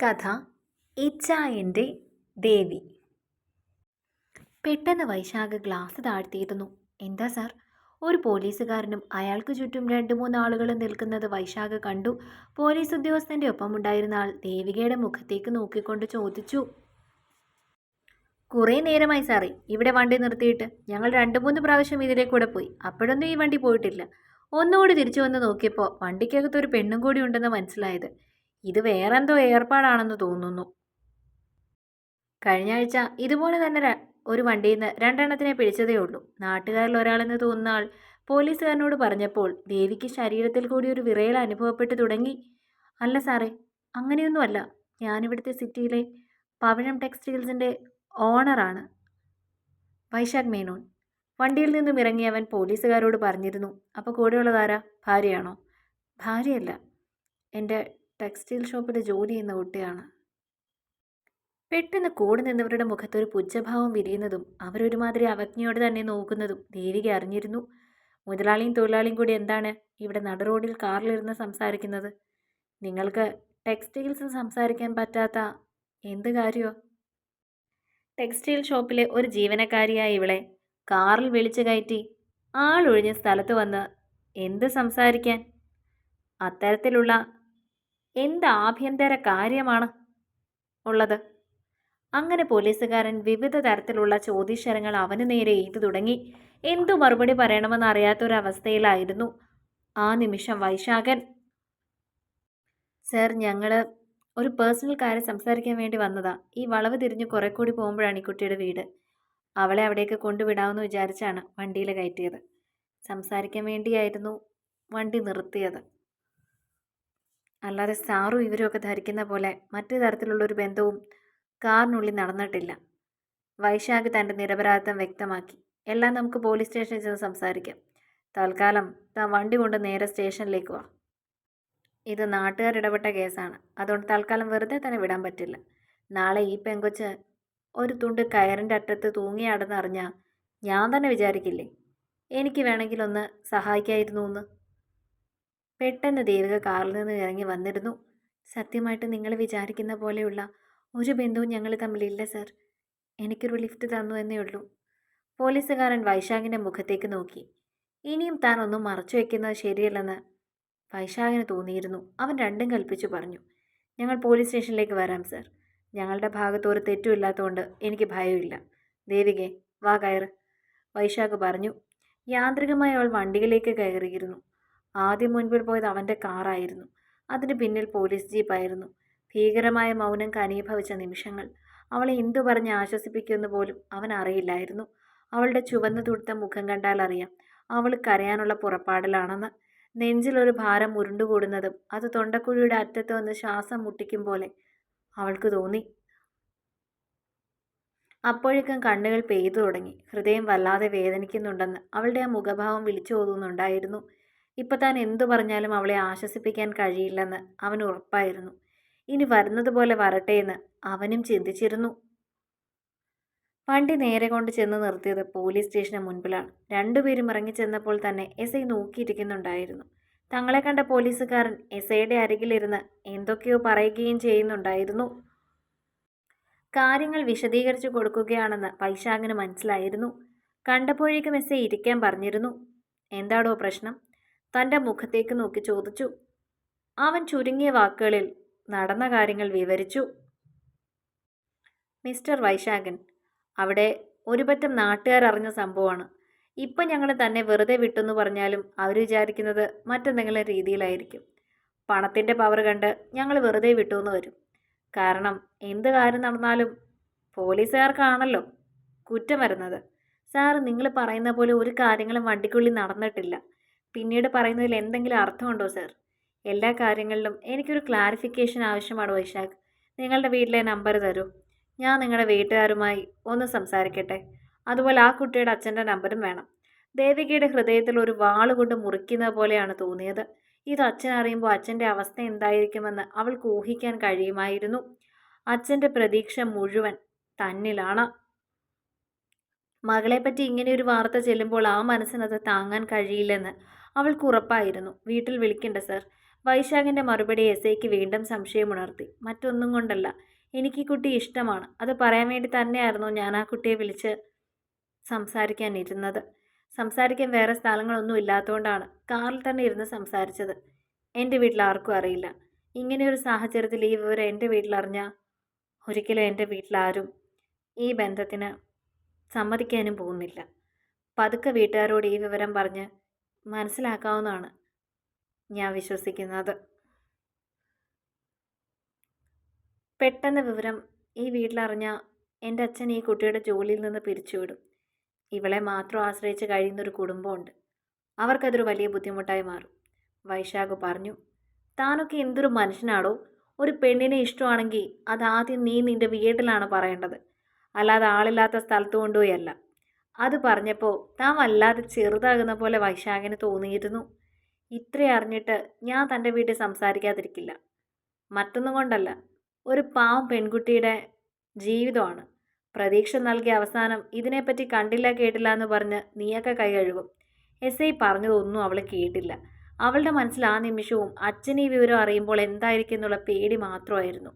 കഥ ഇച്ചായൻ്റെ ദേവി. പെട്ടെന്ന് വൈശാഖ് ഗ്ലാസ് താഴ്ത്തിയിരുന്നു. എന്താ സാർ? ഒരു പോലീസുകാരനും അയാൾക്ക് ചുറ്റും 2-3 ആളുകളും നിൽക്കുന്നത് വൈശാഖ് കണ്ടു. പോലീസ് ഉദ്യോഗസ്ഥൻ്റെ ഒപ്പമുണ്ടായിരുന്ന ആൾ ദേവികയുടെ മുഖത്തേക്ക് നോക്കിക്കൊണ്ട് ചോദിച്ചു. കുറേ നേരമായി സാറേ ഇവിടെ വണ്ടി നിർത്തിയിട്ട്. ഞങ്ങൾ 2-3 പ്രാവശ്യം ഇതിലെ കൂടെ പോയി. അപ്പോഴൊന്നും ഈ വണ്ടി പോയിട്ടില്ല. ഒന്നുകൂടി തിരിച്ചു വന്ന് നോക്കിയപ്പോൾ വണ്ടിക്കകത്തൊരു പെണ്ണും കൂടി ഉണ്ടെന്ന് മനസ്സിലായത്. ഇത് വേറെന്തോ ഏർപ്പാടാണെന്ന് തോന്നുന്നു. കഴിഞ്ഞ ആഴ്ച ഇതുപോലെ തന്നെ ഒരു വണ്ടിയിൽ നിന്ന് 2 എണ്ണത്തിനെ പിടിച്ചതേ ഉള്ളൂ. നാട്ടുകാരിൽ ഒരാളെന്ന് തോന്നുന്ന ആൾ പോലീസുകാരനോട് പറഞ്ഞപ്പോൾ ദേവിക്ക് ശരീരത്തിൽ കൂടി ഒരു വിറയൽ അനുഭവപ്പെട്ടു തുടങ്ങി. അല്ല സാറേ, അങ്ങനെയൊന്നുമല്ല. ഞാനിവിടുത്തെ സിറ്റിയിലെ പവിഴം ടെക്സ്റ്റൈൽസിൻ്റെ ഓണറാണ്, വൈശാഖ് മേനോൻ. വണ്ടിയിൽ നിന്നും ഇറങ്ങിയവൻ പോലീസുകാരോട് പറഞ്ഞിരുന്നു. അപ്പോൾ കൂടെയുള്ളതാരാ? ഭാര്യയാണോ? ഭാര്യയല്ല, എൻ്റെ ടെക്സ്റ്റൈൽ ഷോപ്പിൽ ജോലി ചെയ്യുന്ന കുട്ടിയാണ്. പെട്ടെന്ന് കൂടെ നിന്നവരുടെ മുഖത്തൊരു പുച്ഛഭാവം വിരിയുന്നതും അവരൊരുമാതിരി അവജ്ഞയോടെ തന്നെ നോക്കുന്നതും ദേവിക അറിഞ്ഞിരുന്നു. മുതലാളിയും തൊഴിലാളിയും കൂടി എന്താണ് ഇവിടെ നടുറോഡിൽ കാറിലിരുന്ന് സംസാരിക്കുന്നത്? നിങ്ങൾക്ക് ടെക്സ്റ്റൈൽസ് സംസാരിക്കാൻ പറ്റാത്ത എന്ത് കാര്യമോ? ടെക്സ്റ്റൈൽ ഷോപ്പിലെ ഒരു ജീവനക്കാരിയായ ഇവളെ കാറിൽ വിളിച്ചു കയറ്റി ആളൊഴിഞ്ഞ സ്ഥലത്ത് വന്ന് എന്ത് സംസാരിക്കാൻ? അത്തരത്തിലുള്ള എന്ത് ആഭ്യന്തര കാര്യമാണ് ഉള്ളത്? അങ്ങനെ പോലീസുകാരൻ വിവിധ തരത്തിലുള്ള ചോദ്യശരങ്ങൾ അവന് നേരെ എയ്തു തുടങ്ങി. എന്തു മറുപടി പറയണമെന്ന് അറിയാത്തൊരവസ്ഥയിലായിരുന്നു ആ നിമിഷം വൈശാഖൻ. സർ, ഞങ്ങൾ ഒരു പേഴ്സണൽ കാര്യം സംസാരിക്കാൻ വേണ്ടി വന്നതാ. ഈ വളവ് തിരിഞ്ഞ് കുറെ കൂടി പോകുമ്പോഴാണ് ഈ കുട്ടിയുടെ വീട്. അവളെ അവിടേക്ക് കൊണ്ടുവിടാമെന്ന് വിചാരിച്ചാണ് വണ്ടിയിൽ കയറ്റിയത്. സംസാരിക്കാൻ വേണ്ടിയായിരുന്നു വണ്ടി നിർത്തിയത്. അല്ലാതെ സാറും ഇവരുമൊക്കെ ധരിക്കുന്ന പോലെ മറ്റു തരത്തിലുള്ളൊരു ബന്ധവും കാറിനുള്ളിൽ നടന്നിട്ടില്ല. വൈശാഖ് തൻ്റെ നിരപരാധിത്വം വ്യക്തമാക്കി. എല്ലാം നമുക്ക് പോലീസ് സ്റ്റേഷനിൽ ചെന്ന് സംസാരിക്കാം. തൽക്കാലം താൻ വണ്ടി കൊണ്ട് നേരെ സ്റ്റേഷനിലേക്ക് വാ. ഇത് നാട്ടുകാരിടപെട്ട കേസാണ്. അതുകൊണ്ട് തൽക്കാലം വെറുതെ തന്നെ വിടാൻ പറ്റില്ല. നാളെ ഈ പെങ്കൊച്ച് ഒരു തുണ്ട് കയറിൻ്റെ അറ്റത്ത് തൂങ്ങിയാടെന്നറിഞ്ഞാൽ ഞാൻ തന്നെ വിചാരിക്കില്ലേ എനിക്ക് വേണമെങ്കിൽ ഒന്ന് സഹായിക്കായിരുന്നു എന്ന്. പെട്ടെന്ന് ദേവിക കാറിൽ നിന്ന് ഇറങ്ങി വന്നിരുന്നു. സത്യമായിട്ട് നിങ്ങൾ വിചാരിക്കുന്ന പോലെയുള്ള ഒരു ബന്ധവും ഞങ്ങൾ തമ്മിലില്ല സർ. എനിക്കൊരു ലിഫ്റ്റ് തന്നു എന്നേ ഉള്ളൂ. പോലീസുകാരൻ വൈശാഖിൻ്റെ മുഖത്തേക്ക് നോക്കി. ഇനിയും താൻ ഒന്നും മറച്ചു വയ്ക്കുന്നത് ശരിയല്ലെന്ന് വൈശാഖിന് തോന്നിയിരുന്നു. അവൻ രണ്ടും കൽപ്പിച്ചു പറഞ്ഞു. ഞങ്ങൾ പോലീസ് സ്റ്റേഷനിലേക്ക് വരാം സർ. ഞങ്ങളുടെ ഭാഗത്ത് ഒരു തെറ്റുമില്ലാത്തതുകൊണ്ട് എനിക്ക് ഭയമില്ല. ദേവികെ, വാ കയറ്, വൈശാഖ് പറഞ്ഞു. യാന്ത്രികമായി അവൾ വണ്ടിയിലേക്ക് കയറിയിരുന്നു. ആദ്യം മുൻപിൽ പോയത് അവൻ്റെ കാറായിരുന്നു. അതിന് പിന്നിൽ പോലീസ് ജീപ്പായിരുന്നു. ഭീകരമായ മൗനം കനീഭവിച്ച നിമിഷങ്ങൾ. അവളെ എന്തു പറഞ്ഞ് ആശ്വസിപ്പിക്കുമെന്ന് പോലും അവൻ അറിയില്ലായിരുന്നു. അവളുടെ ചുവന്നു തുടുത്ത മുഖം കണ്ടാൽ അറിയാം അവൾ കരയാനുള്ള പുറപ്പാടിലാണെന്ന്. നെഞ്ചിലൊരു ഭാരം ഉരുണ്ടുകൂടുന്നതും അത് തൊണ്ടക്കുഴിയുടെ അറ്റത്ത് വന്ന് ശ്വാസം മുട്ടിക്കും പോലെ അവൾക്ക് തോന്നി. അപ്പോഴേക്കും കണ്ണുകൾ പെയ്തു തുടങ്ങി. ഹൃദയം വല്ലാതെ വേദനിക്കുന്നുണ്ടെന്ന് അവളുടെ ആ മുഖഭാവം വിളിച്ചോതുന്നുണ്ടായിരുന്നു. ഇപ്പം താൻ എന്തു പറഞ്ഞാലും അവളെ ആശ്വസിപ്പിക്കാൻ കഴിയില്ലെന്ന് അവന് ഉറപ്പായിരുന്നു. ഇനി വരുന്നത് പോലെ വരട്ടെ എന്ന് അവനും ചിന്തിച്ചിരുന്നു. വണ്ടി നേരെ കൊണ്ട് ചെന്ന് നിർത്തിയത് പോലീസ് സ്റ്റേഷന് മുൻപിലാണ്. രണ്ടുപേരും ഇറങ്ങിച്ചെന്നപ്പോൾ തന്നെ എസ് ഐ നോക്കിയിരിക്കുന്നുണ്ടായിരുന്നു. തങ്ങളെ കണ്ട പോലീസുകാരൻ എസ് ഐയുടെ അരികിലിരുന്ന് എന്തൊക്കെയോ പറയുകയും ചെയ്യുന്നുണ്ടായിരുന്നു. കാര്യങ്ങൾ വിശദീകരിച്ചു കൊടുക്കുകയാണെന്ന് വൈശാഖിന് മനസ്സിലായിരുന്നു. കണ്ടപ്പോഴേക്കും എസ് ഐ ഇരിക്കാൻ പറഞ്ഞിരുന്നു. എന്താടോ പ്രശ്നം? തൻ്റെ മുഖത്തേക്ക് നോക്കി ചോദിച്ചു. അവൻ ചുരുങ്ങിയ വാക്കുകളിൽ നടന്ന കാര്യങ്ങൾ വിവരിച്ചു. മിസ്റ്റർ വൈശാഖൻ, അവിടെ ഒരുപറ്റം നാട്ടുകാരറിഞ്ഞ സംഭവമാണ്. ഇപ്പം ഞങ്ങൾ തന്നെ വെറുതെ വിട്ടെന്ന് പറഞ്ഞാലും അവർ വിചാരിക്കുന്നത് മറ്റെന്തെങ്കിലും രീതിയിലായിരിക്കും. പണത്തിൻ്റെ പവർ കണ്ട് ഞങ്ങൾ വെറുതെ വിട്ടുവെന്ന് വരും. കാരണം എന്ത് കാര്യം നടന്നാലും പോലീസുകാർക്കാണല്ലോ കുറ്റം വരുന്നത്. സാർ, നിങ്ങൾ പറയുന്ന പോലെ ഒരു കാര്യങ്ങളും വണ്ടിക്കുള്ളിൽ നടന്നിട്ടില്ല. പിന്നീട് പറയുന്നതിൽ എന്തെങ്കിലും അർത്ഥമുണ്ടോ സാർ? എല്ലാ കാര്യങ്ങളിലും എനിക്കൊരു ക്ലാരിഫിക്കേഷൻ ആവശ്യമാണ് വൈശാഖ്. നിങ്ങളുടെ വീട്ടിലെ നമ്പർ തരൂ. ഞാൻ നിങ്ങളുടെ വീട്ടുകാരുമായി ഒന്ന് സംസാരിക്കട്ടെ. അതുപോലെ ആ കുട്ടിയുടെ അച്ഛൻ്റെ നമ്പറും വേണം. ദേവികയുടെ ഹൃദയത്തിൽ ഒരു വാളുകൊണ്ട് മുറിക്കുന്ന പോലെയാണ് തോന്നിയത്. ഇത് അച്ഛൻ അറിയുമ്പോൾ അച്ഛൻ്റെ അവസ്ഥ എന്തായിരിക്കുമെന്ന് അവൾക്ക് ഊഹിക്കാൻ കഴിയുമായിരുന്നു. അച്ഛൻ്റെ പ്രതീക്ഷ മുഴുവൻ തന്നിലാണ്. മകളെപ്പറ്റി ഇങ്ങനെയൊരു വാർത്ത ചെല്ലുമ്പോൾ ആ മനസ്സിനത് താങ്ങാൻ കഴിയില്ലെന്ന് അവൾക്ക് ഉറപ്പായിരുന്നു. വീട്ടിൽ വിളിക്കണ്ട സർ. വൈശാഖിൻ്റെ മറുപടി എസ് ഐക്ക് വീണ്ടും സംശയമുണർത്തി. മറ്റൊന്നും കൊണ്ടല്ല, എനിക്ക് ഈ കുട്ടി ഇഷ്ടമാണ്. അത് പറയാൻ വേണ്ടി തന്നെയായിരുന്നു ഞാൻ ആ കുട്ടിയെ വിളിച്ച് സംസാരിക്കാനിരുന്നത്. സംസാരിക്കാൻ വേറെ സ്ഥലങ്ങളൊന്നും ഇല്ലാത്തതുകൊണ്ടാണ് കാറിൽ തന്നെ ഇരുന്ന് സംസാരിച്ചത്. എൻ്റെ വീട്ടിൽ ആർക്കും അറിയില്ല. ഇങ്ങനെയൊരു സാഹചര്യത്തിൽ ഈ വിവരം എൻ്റെ വീട്ടിലറിഞ്ഞാൽ ഒരിക്കലും എൻ്റെ വീട്ടിലാരും ഈ ബന്ധത്തിന് സമ്മതിക്കാനും പോകുന്നില്ല. പതുക്കെ വീട്ടുകാരോട് ഈ വിവരം പറഞ്ഞ് മനസ്സിലാക്കാവുന്നതാണ് ഞാൻ വിശ്വസിക്കുന്നത്. പെട്ടെന്ന് വിവരം ഈ വീട്ടിലറിഞ്ഞാൽ എൻ്റെ അച്ഛൻ ഈ കുട്ടിയുടെ ജോലിയിൽ നിന്ന് പിരിച്ചുവിടും. ഇവളെ മാത്രം ആശ്രയിച്ച് കഴിയുന്നൊരു കുടുംബമുണ്ട്. അവർക്കതൊരു വലിയ ബുദ്ധിമുട്ടായി മാറും. വൈശാഖ് പറഞ്ഞു. താനൊക്കെ എന്തൊരു മനുഷ്യനാടോ. ഒരു പെണ്ണിനെ ഇഷ്ടമാണെങ്കിൽ അതാദ്യം നീ നിൻ്റെ വീട്ടിലാണ് പറയേണ്ടത്, അല്ലാതെ ആളില്ലാത്ത സ്ഥലത്ത് കൊണ്ടുപോയല്ല. അത് പറഞ്ഞപ്പോൾ താൻ വല്ലാതെ ചെറുതാകുന്ന പോലെ വൈശാഖിന് തോന്നിയിരുന്നു. ഇത്ര അറിഞ്ഞിട്ട് ഞാൻ തൻ്റെ വീട്ടിൽ സംസാരിക്കാതിരിക്കില്ല. മറ്റൊന്നും കൊണ്ടല്ല, ഒരു പാവം പെൺകുട്ടിയുടെ ജീവിതമാണ്. പ്രതീക്ഷ നൽകിയ അവസാനം ഇതിനെപ്പറ്റി കണ്ടില്ല കേട്ടില്ല എന്ന് പറഞ്ഞ് നീയൊക്കെ കൈ കഴുകും. എസ് ഐ പറഞ്ഞതൊന്നും അവൾ കേട്ടില്ല. അവളുടെ മനസ്സിൽ ആ നിമിഷവും അച്ഛൻ ഈ വിവരം അറിയുമ്പോൾ എന്തായിരിക്കും എന്നുള്ള പേടി മാത്രമായിരുന്നു.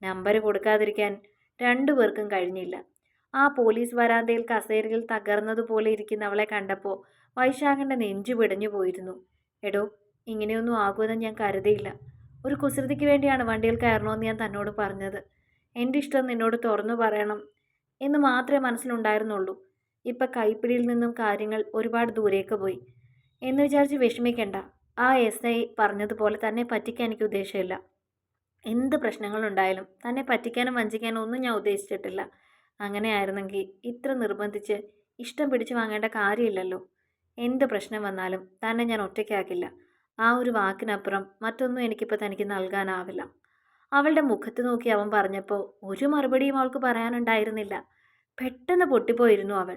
നമ്പർ കൊടുക്കാതിരിക്കാൻ രണ്ടുപേർക്കും കഴിഞ്ഞില്ല. ആ പോലീസ് വരാന്തയിൽ കസേരയിൽ തകർന്നതുപോലെ ഇരിക്കുന്ന അവളെ കണ്ടപ്പോൾ വൈശാഖിൻ്റെ നെഞ്ചു പിടഞ്ഞു പോയിരുന്നു. എടോ, ഇങ്ങനെയൊന്നും ആകുമെന്ന് ഞാൻ കരുതിയില്ല. ഒരു കുസൃതിക്ക് വേണ്ടിയാണ് വണ്ടിയിൽ കയറണമെന്ന് ഞാൻ തന്നോട് പറഞ്ഞത്. എൻ്റെ ഇഷ്ടം നിന്നോട് തുറന്നു പറയണം എന്ന് മാത്രമേ മനസ്സിലുണ്ടായിരുന്നുള്ളൂ. ഇപ്പം കൈപ്പിടിയിൽ നിന്നും കാര്യങ്ങൾ ഒരുപാട് ദൂരേക്ക് പോയി എന്ന് വിചാരിച്ച് വിഷമിക്കണ്ട. ആ എസ് ഐ പറഞ്ഞതുപോലെ തന്നെ പറ്റിക്കാൻ എനിക്ക് ഉദ്ദേശമില്ല. എന്ത് പ്രശ്നങ്ങളുണ്ടായാലും തന്നെ പറ്റിക്കാനും വഞ്ചിക്കാനും ഒന്നും ഞാൻ ഉദ്ദേശിച്ചിട്ടില്ല. അങ്ങനെയായിരുന്നെങ്കിൽ ഇത്ര നിർബന്ധിച്ച് ഇഷ്ടം പിടിച്ചു വാങ്ങേണ്ട കാര്യമില്ലല്ലോ. എന്ത് പ്രശ്നം വന്നാലും തന്നെ ഞാൻ ഒറ്റയ്ക്കാക്കില്ല. ആ ഒരു വാക്കിനപ്പുറം മറ്റൊന്നും എനിക്കിപ്പോൾ തനിക്ക് നൽകാനാവില്ല. അവളുടെ മുഖത്ത് നോക്കി അവൻ പറഞ്ഞപ്പോൾ ഒരു മറുപടിയും അവൾക്ക് പറയാനുണ്ടായിരുന്നില്ല. പെട്ടെന്ന് പൊട്ടിപ്പോയിരുന്നു അവൾ.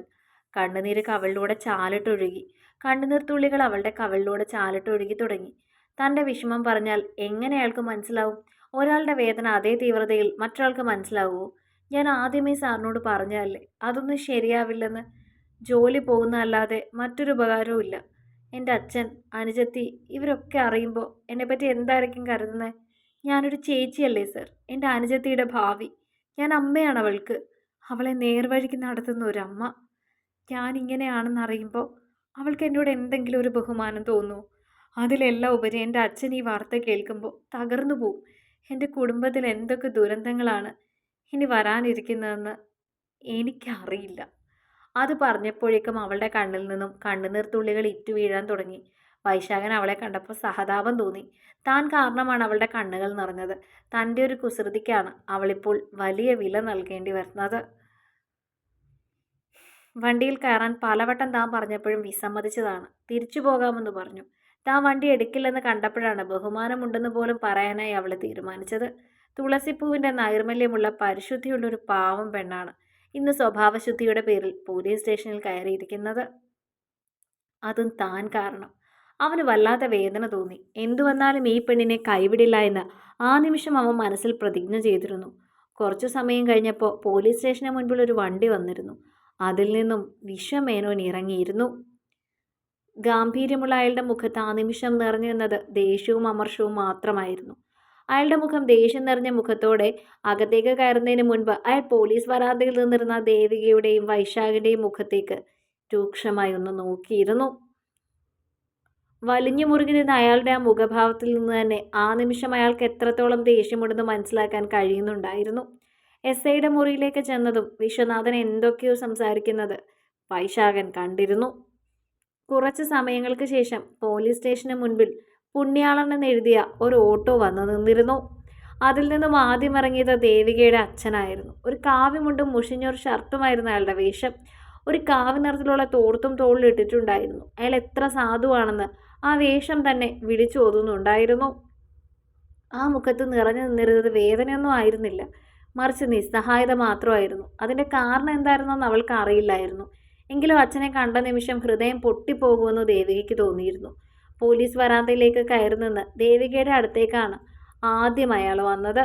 കണ്ണുനീര് കവളിലൂടെ ചാലിട്ടൊഴുകി. കണ്ണുനീർത്തുള്ളികൾ അവളുടെ കവളിലൂടെ ചാലിട്ടൊഴുകി തുടങ്ങി. തൻ്റെ വിഷമം പറഞ്ഞാൽ എങ്ങനെ അയാൾക്ക് മനസ്സിലാവും? ഒരാളുടെ വേദന അതേ തീവ്രതയിൽ മറ്റൊരാൾക്ക് മനസ്സിലാവുമോ? ഞാൻ ആദ്യമേ സാറിനോട് പറഞ്ഞതല്ലേ അതൊന്നും ശരിയാവില്ലെന്ന്. ജോലി പോകുന്നതല്ലാതെ മറ്റൊരു ഉപകാരവും ഇല്ല. എൻ്റെ അച്ഛൻ, അനുജത്തി ഇവരൊക്കെ അറിയുമ്പോൾ എന്നെപ്പറ്റി എന്തായിരിക്കും കരുതുന്നത്? ഞാനൊരു ചേച്ചിയല്ലേ സർ, എൻ്റെ അനുജത്തിയുടെ ഭാവി. ഞാൻ അമ്മയാണ് അവൾക്ക്. അവളെ നേർവഴിക്ക് നടത്തുന്ന ഒരമ്മ. ഞാനിങ്ങനെയാണെന്നറിയുമ്പോൾ അവൾക്ക് എന്നോട് എന്തെങ്കിലും ഒരു ബഹുമാനം തോന്നുമോ? അതിലെല്ലാം ഉപരി എൻ്റെ അച്ഛൻ ഈ വാർത്ത കേൾക്കുമ്പോൾ തകർന്നു പോവും. എൻ്റെ കുടുംബത്തിൽ എന്തൊക്കെ ദുരന്തങ്ങളാണ് ഇനി വരാനിരിക്കുന്നതെന്ന് എനിക്കറിയില്ല. അത് പറഞ്ഞപ്പോഴേക്കും അവളുടെ കണ്ണിൽ നിന്നും കണ്ണുനീർത്തുള്ളികൾ ഇറ്റു വീഴാൻ തുടങ്ങി. വൈശാഖൻ അവളെ കണ്ടപ്പോൾ സഹതാപം തോന്നി. താൻ കാരണമാണ് അവളുടെ കണ്ണുകൾ നിറഞ്ഞത്. തൻ്റെ ഒരു കുസൃതിക്കാണ് അവളിപ്പോൾ വലിയ വില നൽകേണ്ടി വരുന്നത്. വണ്ടിയിൽ കയറാൻ പലവട്ടം താൻ പറഞ്ഞപ്പോഴും വിസമ്മതിച്ചതാണ്. തിരിച്ചു പോകാമെന്ന് പറഞ്ഞു. താൻ വണ്ടി എടുക്കില്ലെന്ന് കണ്ടപ്പോഴാണ് ബഹുമാനമുണ്ടെന്ന് പോലും പറയാനായി അവൾ തീരുമാനിച്ചത്. തുളസിപ്പൂവിൻ്റെ നൈർമല്യമുള്ള പരിശുദ്ധിയുള്ളൊരു പാവം പെണ്ണാണ് ഇന്ന് സ്വഭാവശുദ്ധിയുടെ പേരിൽ പോലീസ് സ്റ്റേഷനിൽ കയറിയിരിക്കുന്നത്. അതും താൻ കാരണം. അവന് വല്ലാത്ത വേദന തോന്നി. എന്തു വന്നാലും ഈ പെണ്ണിനെ കൈവിടില്ല എന്ന് ആ നിമിഷം അവൻ മനസ്സിൽ പ്രതിജ്ഞ ചെയ്തിരുന്നു. കുറച്ചു സമയം കഴിഞ്ഞപ്പോൾ പോലീസ് സ്റ്റേഷന് മുൻപിൽ ഒരു വണ്ടി വന്നിരുന്നു. അതിൽ നിന്നും വിശ്വമേനോൻ ഇറങ്ങിയിരുന്നു. ഗാംഭീര്യമുള്ള അയാളുടെ മുഖത്ത് ആ നിമിഷം നിറഞ്ഞു നിന്നത് ദേഷ്യവും അമർഷവും മാത്രമായിരുന്നു. അയാളുടെ മുഖം ദേഷ്യം നിറഞ്ഞ മുഖത്തോടെ അകത്തേക്ക് കയറുന്നതിന് മുൻപ് അയാൾ പോലീസ് വരാന്തയിൽ നിന്നിരുന്ന ദേവികയുടെയും വൈശാഖിൻ്റെയും മുഖത്തേക്ക് രൂക്ഷമായി ഒന്ന് നോക്കിയിരുന്നു. വലിഞ്ഞു മുറുകി നിന്ന അയാളുടെ ആ മുഖഭാവത്തിൽ നിന്ന് തന്നെ ആ നിമിഷം അയാൾക്ക് എത്രത്തോളം ദേഷ്യമുണ്ടെന്ന് മനസ്സിലാക്കാൻ കഴിയുന്നുണ്ടായിരുന്നു. എസ് ഐയുടെ മുറിയിലേക്ക് ചെന്നതും വിശ്വനാഥൻ എന്തൊക്കെയോ സംസാരിക്കുന്നത് വൈശാഖൻ കണ്ടിരുന്നു. കുറച്ച് സമയങ്ങൾക്ക് ശേഷം പോലീസ് സ്റ്റേഷന് മുൻപിൽ പുണ്യാളൻ എന്നെഴുതിയ ഒരു ഓട്ടോ വന്നു നിന്നിരുന്നു. അതിൽ നിന്നും ആദ്യം ഇറങ്ങിയത് ദേവികയുടെ അച്ഛനായിരുന്നു. ഒരു കാവ്യമുണ്ടും മുഷിഞ്ഞൊരു ഷർട്ടുമായിരുന്നു അയാളുടെ വേഷം. ഒരു കാവ്യ നിറത്തിലുള്ള തോർത്തും തോളിലിട്ടിട്ടുണ്ടായിരുന്നു. അയാൾ എത്ര സാധുവാണെന്ന് ആ വേഷം തന്നെ വിളിച്ചോതുന്നുണ്ടായിരുന്നു. ആ മുഖത്ത് നിറഞ്ഞു നിന്നിരുന്നത് വേദനയൊന്നും ആയിരുന്നില്ല, മറിച്ച് നിസ്സഹായത മാത്രമായിരുന്നു. അതിൻ്റെ കാരണം എന്തായിരുന്നെന്ന് അവൾക്ക് അറിയില്ലായിരുന്നു. എങ്കിലും അച്ഛനെ കണ്ട നിമിഷം ഹൃദയം പൊട്ടിപ്പോകുമെന്ന് ദേവികയ്ക്ക് തോന്നിയിരുന്നു. പോലീസ് വരാന്തയിലേക്ക് കയറി നിന്ന് ദേവികയുടെ അടുത്തേക്കാണ് ആദ്യം അയാൾ വന്നത്.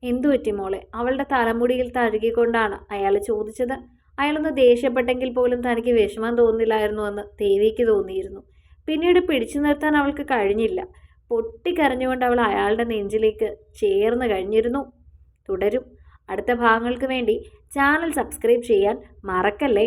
എന്തു പറ്റി മോളെ? അവളുടെ തലമുടിയിൽ തഴുകിക്കൊണ്ടാണ് അയാൾ ചോദിച്ചത്. അയാളൊന്ന് ദേഷ്യപ്പെട്ടെങ്കിൽ പോലും തനിക്ക് വിഷമം തോന്നില്ലായിരുന്നുവെന്ന് ദേവിക്ക് തോന്നിയിരുന്നു. പിന്നീട് പിടിച്ചു നിർത്താൻ അവൾക്ക് കഴിഞ്ഞില്ല. പൊട്ടിക്കരഞ്ഞുകൊണ്ട് അവൾ അയാളുടെ നെഞ്ചിലേക്ക് ചേർന്ന് കഴിഞ്ഞിരുന്നു. തുടരും. അടുത്ത ഭാഗങ്ങൾക്ക് വേണ്ടി ചാനൽ സബ്സ്ക്രൈബ് ചെയ്യാൻ മറക്കല്ലേ.